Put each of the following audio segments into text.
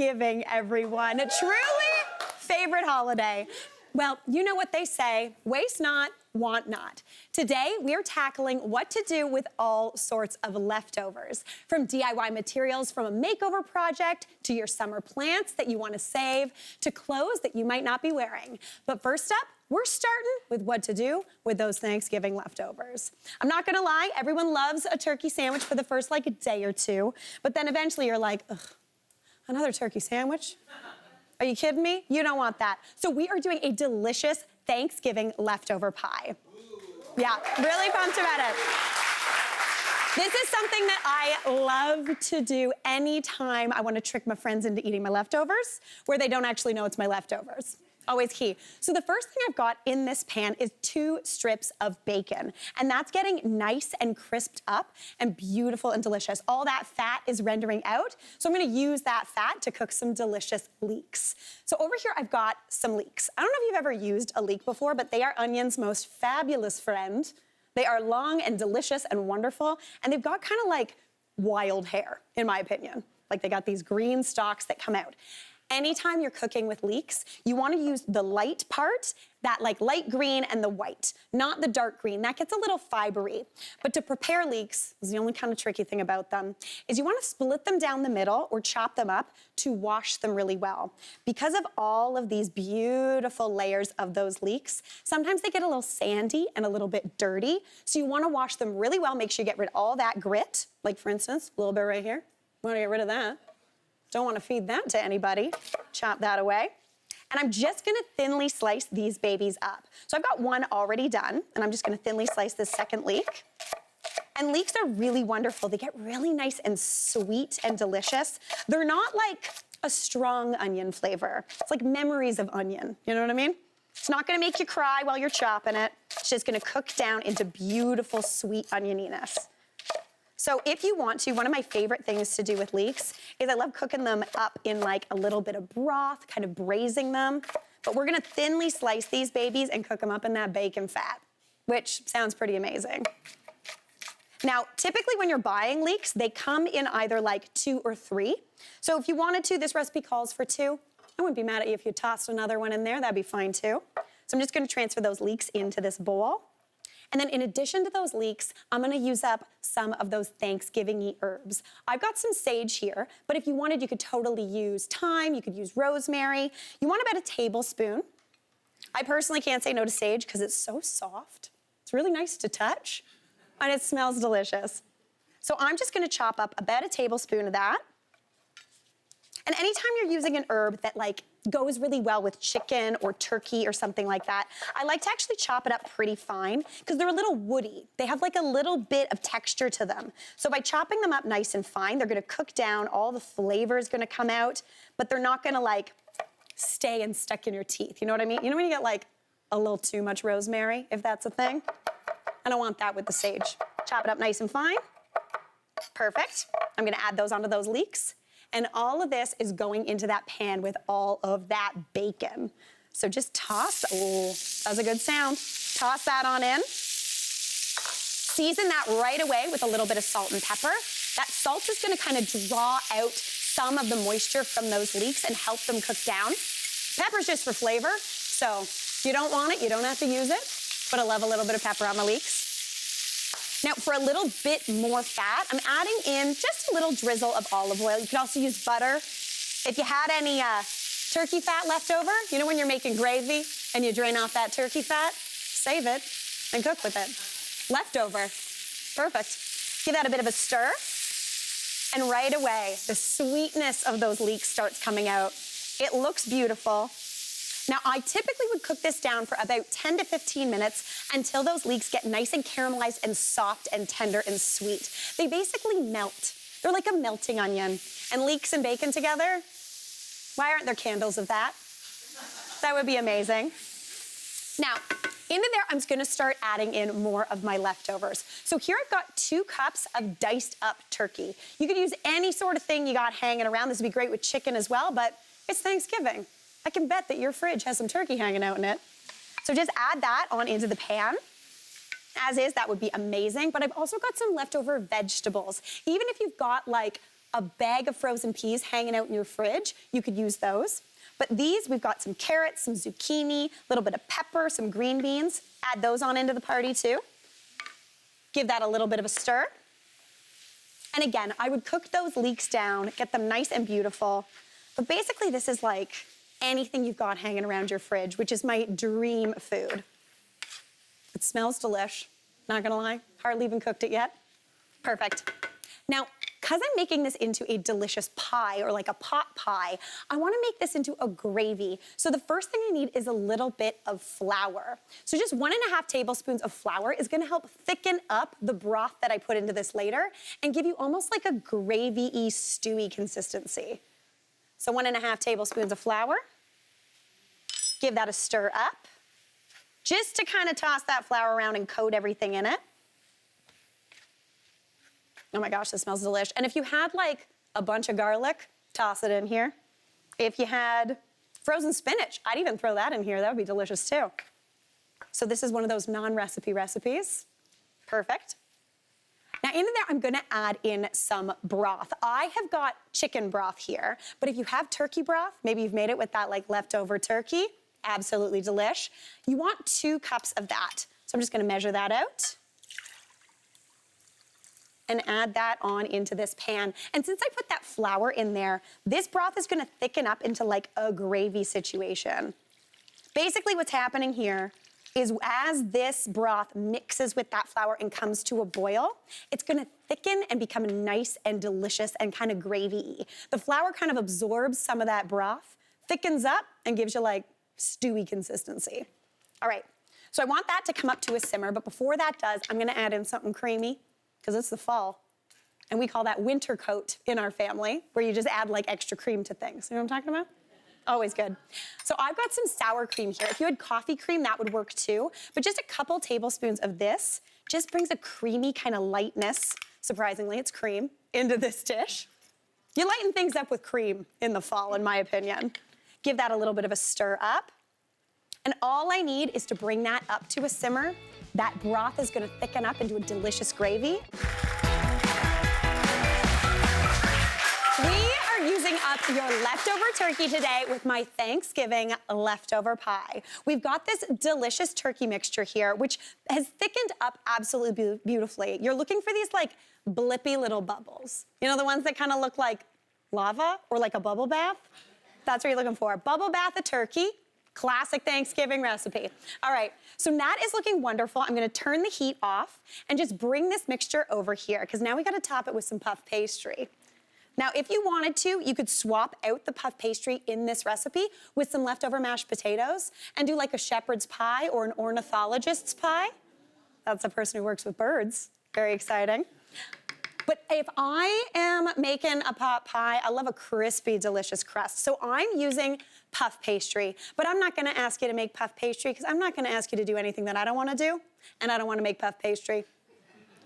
Thanksgiving, everyone. A truly favorite holiday. Well, you know what they say, waste not, want not. Today, we're tackling what to do with all sorts of leftovers. From DIY materials from a makeover project, to your summer plants that you want to save, to clothes that you might not be wearing. But first up, we're starting with what to do with those Thanksgiving leftovers. I'm not gonna lie, everyone loves a turkey sandwich for the first a day or two, but then eventually you're like, ugh, another turkey sandwich? Are you kidding me? You don't want that. So we are doing a delicious Thanksgiving leftover pie. Yeah, really pumped about it. This is something that I love to do anytime I want to trick my friends into eating my leftovers, where they don't actually know it's my leftovers. Always key. So the first thing I've got in this pan is 2 strips of bacon, and that's getting nice and crisped up and beautiful and delicious. All that fat is rendering out, so I'm gonna use that fat to cook some delicious leeks. So over here, I've got some leeks. I don't know if you've ever used a leek before, but they are onion's most fabulous friend. They are long and delicious and wonderful, and they've got kind of like wild hair, in my opinion. Like they got these green stalks that come out. Anytime you're cooking with leeks, you want to use the light part, that light green and the white, not the dark green. That gets a little fibery. But to prepare leeks, is the only kind of tricky thing about them, is you want to split them down the middle or chop them up to wash them really well. Because of all of these beautiful layers of those leeks, sometimes they get a little sandy and a little bit dirty. So you want to wash them really well, make sure you get rid of all that grit. Like for instance, a little bit right here. You want to get rid of that. Don't want to feed that to anybody. Chop that away. And I'm just gonna thinly slice these babies up. So I've got one already done, and I'm just gonna thinly slice this second leek. And leeks are really wonderful. They get really nice and sweet and delicious. They're not like a strong onion flavor. It's like memories of onion, you know what I mean? It's not gonna make you cry while you're chopping it. It's just gonna cook down into beautiful, sweet onioniness. So if you want to, one of my favorite things to do with leeks is I love cooking them up in a little bit of broth, kind of braising them. But we're gonna thinly slice these babies and cook them up in that bacon fat, which sounds pretty amazing. Now, typically when you're buying leeks, they come in either 2 or 3. So if you wanted to, this recipe calls for 2. I wouldn't be mad at you if you tossed another one in there, that'd be fine too. So I'm just gonna transfer those leeks into this bowl. And then in addition to those leeks, I'm gonna use up some of those Thanksgiving-y herbs. I've got some sage here, but if you wanted, you could totally use thyme, you could use rosemary. You want about a tablespoon. I personally can't say no to sage because it's so soft. It's really nice to touch, and it smells delicious. So I'm just gonna chop up about a tablespoon of that. And anytime you're using an herb that goes really well with chicken or turkey or something like that, I like to actually chop it up pretty fine because they're a little woody. They have a little bit of texture to them. So by chopping them up nice and fine, they're gonna cook down, all the flavor is gonna come out, but they're not gonna stay and stuck in your teeth. You know what I mean? You know when you get a little too much rosemary, if that's a thing? I don't want that with the sage. Chop it up nice and fine. Perfect. I'm gonna add those onto those leeks. And all of this is going into that pan with all of that bacon. So just toss, oh, that's a good sound. Toss that on in. Season that right away with a little bit of salt and pepper. That salt is gonna kind of draw out some of the moisture from those leeks and help them cook down. Pepper's just for flavor, so if you don't want it, you don't have to use it, but I love a little bit of pepper on my leeks. Now, for a little bit more fat, I'm adding in just a little drizzle of olive oil. You could also use butter. If you had any turkey fat left over, you know when you're making gravy and you drain off that turkey fat, save it and cook with it. Leftover, perfect. Give that a bit of a stir. And right away, the sweetness of those leeks starts coming out. It looks beautiful. Now, I typically would cook this down for about 10 to 15 minutes until those leeks get nice and caramelized and soft and tender and sweet. They basically melt. They're like a melting onion. And leeks and bacon together, why aren't there candles of that? That would be amazing. Now, into there, I'm gonna start adding in more of my leftovers. So here I've got 2 cups of diced up turkey. You could use any sort of thing you got hanging around. This would be great with chicken as well, but it's Thanksgiving. I can bet that your fridge has some turkey hanging out in it. So just add that on into the pan. As is, that would be amazing. But I've also got some leftover vegetables. Even if you've got a bag of frozen peas hanging out in your fridge, you could use those. But these, we've got some carrots, some zucchini, a little bit of pepper, some green beans. Add those on into the party too. Give that a little bit of a stir. And again, I would cook those leeks down, get them nice and beautiful. But basically, this is like anything you've got hanging around your fridge, which is my dream food. It smells delish, not gonna lie. Hardly even cooked it yet. Perfect. Now, because I'm making this into a delicious pie or like a pot pie, I wanna make this into a gravy. So the first thing I need is a little bit of flour. So just 1.5 tablespoons of flour is gonna help thicken up the broth that I put into this later and give you almost like a gravy-y, stewy consistency. So 1.5 tablespoons of flour. Give that a stir up, just to kind of toss that flour around and coat everything in it. Oh my gosh, this smells delish. And if you had like a bunch of garlic, toss it in here. If you had frozen spinach, I'd even throw that in here. That would be delicious too. So this is one of those non-recipe recipes. Perfect. Now into there, I'm gonna add in some broth. I have got chicken broth here, but if you have turkey broth, maybe you've made it with that like leftover turkey, absolutely delish. You want 2 cups of that. So I'm just gonna measure that out and add that on into this pan. And since I put that flour in there, this broth is gonna thicken up into like a gravy situation. Basically what's happening here is as this broth mixes with that flour and comes to a boil, it's gonna thicken and become nice and delicious and kind of gravy-y. The flour kind of absorbs some of that broth, thickens up, and gives you like stewy consistency. All right, so I want that to come up to a simmer, but before that does, I'm gonna add in something creamy, because it's the fall. And we call that winter coat in our family, where you just add like extra cream to things. You know what I'm talking about? Always good. So I've got some sour cream here. If you had coffee cream, that would work too. But just a couple tablespoons of this just brings a creamy kind of lightness, surprisingly, it's cream, into this dish. You lighten things up with cream in the fall, in my opinion. Give that a little bit of a stir up. And all I need is to bring that up to a simmer. That broth is gonna thicken up into a delicious gravy. We are using up your leftover turkey today with my Thanksgiving leftover pie. We've got this delicious turkey mixture here, which has thickened up absolutely beautifully. You're looking for these like blippy little bubbles. You know, the ones that kind of look like lava or like a bubble bath? That's what you're looking for. Bubble bath of turkey. Classic Thanksgiving recipe. All right, so that is looking wonderful. I'm gonna turn the heat off and just bring this mixture over here, because now we gotta top it with some puff pastry. Now, if you wanted to, you could swap out the puff pastry in this recipe with some leftover mashed potatoes and do like a shepherd's pie or an ornithologist's pie. That's a person who works with birds. Very exciting. But if I am making a pot pie, I love a crispy, delicious crust. So I'm using puff pastry, but I'm not gonna ask you to make puff pastry because I'm not gonna ask you to do anything that I don't wanna do, and I don't wanna make puff pastry.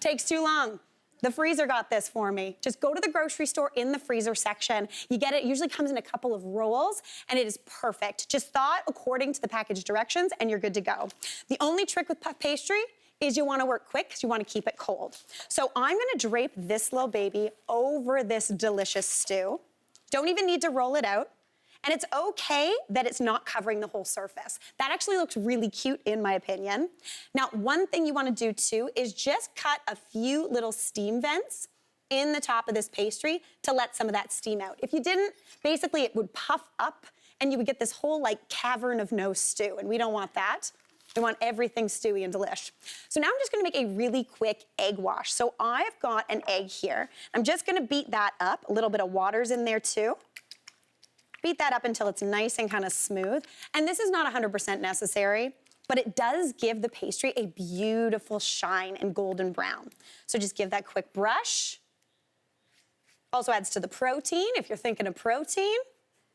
Takes too long. The freezer got this for me. Just go to the grocery store in the freezer section. You get it usually comes in a couple of rolls, and it is perfect. Just thaw it according to the package directions, and you're good to go. The only trick with puff pastry is you wanna work quick because you wanna keep it cold. So I'm gonna drape this little baby over this delicious stew. Don't even need to roll it out. And it's okay that it's not covering the whole surface. That actually looks really cute in my opinion. Now, one thing you wanna do too is just cut a few little steam vents in the top of this pastry to let some of that steam out. If you didn't, basically it would puff up and you would get this whole like cavern of no stew, and we don't want that. We want everything stewy and delish. So now I'm just gonna make a really quick egg wash. So I've got an egg here. I'm just gonna beat that up. A little bit of water's in there too. Beat that up until it's nice and kind of smooth. And this is not 100% necessary, but it does give the pastry a beautiful shine and golden brown. So just give that quick brush. Also adds to the protein, if you're thinking of protein.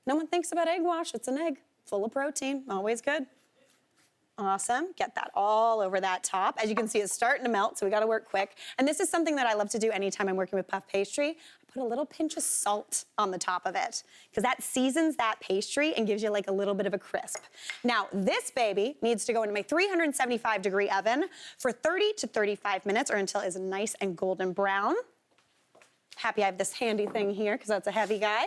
No one thinks about egg wash, it's an egg full of protein, always good. Awesome, get that all over that top. As you can see, it's starting to melt, so we gotta work quick. And this is something that I love to do anytime I'm working with puff pastry. I put a little pinch of salt on the top of it, because that seasons that pastry and gives you like a little bit of a crisp. Now, this baby needs to go into my 375-degree oven for 30 to 35 minutes, or until it's nice and golden brown. Happy I have this handy thing here because that's a heavy guy.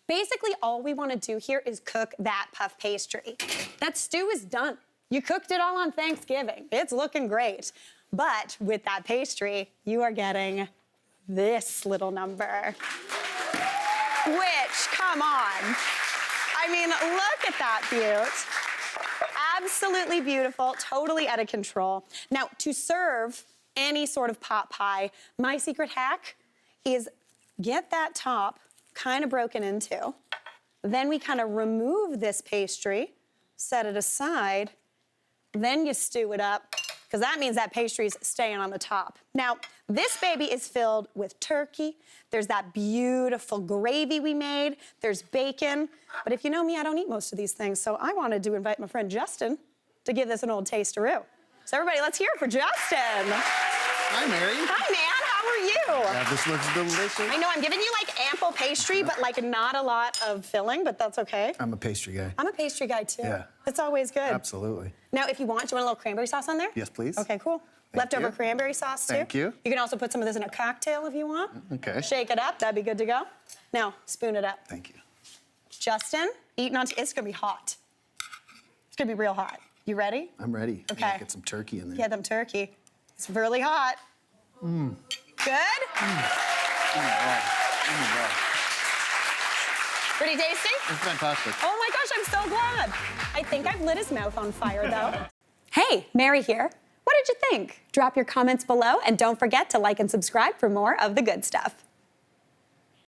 Basically, all we want to do here is cook that puff pastry. That stew is done. You cooked it all on Thanksgiving. It's looking great. But with that pastry, you are getting this little number. Which, come on. I mean, look at that beaut. Absolutely beautiful, totally out of control. Now, to serve any sort of pot pie, my secret hack is get that top kind of broken into. Then we kind of remove this pastry, set it aside, then you stew it up, because that means that pastry's staying on the top. Now, this baby is filled with turkey. There's that beautiful gravy we made. There's bacon. But if you know me, I don't eat most of these things, so I wanted to invite my friend Justin to give this an old taste-a-roo. So everybody, let's hear it for Justin. Hi, Mary. Hi, man. How are you? Yeah, this looks delicious. I know, I'm giving you like ample pastry, but like not a lot of filling, but that's okay. I'm a pastry guy. I'm a pastry guy too. Yeah. It's always good. Absolutely. Now, if you want a little cranberry sauce on there? Yes, please. Okay, cool. Thank Leftover you. cranberry sauce too. Thank you. You can also put some of this in a cocktail if you want. Okay. Shake it up, that'd be good to go. Now, spoon it up. Thank you. Justin, eating on, it's gonna be hot. It's gonna be real hot. You ready? I'm ready. Okay. Yeah, get some turkey in there. Yeah, them turkey. It's really hot. Mmm. Good? Oh my God. Oh my God. Pretty tasty? It's fantastic. Oh my gosh, I'm so glad. I think I've lit his mouth on fire though. Hey, Mary here. What did you think? Drop your comments below and don't forget to like and subscribe for more of the good stuff.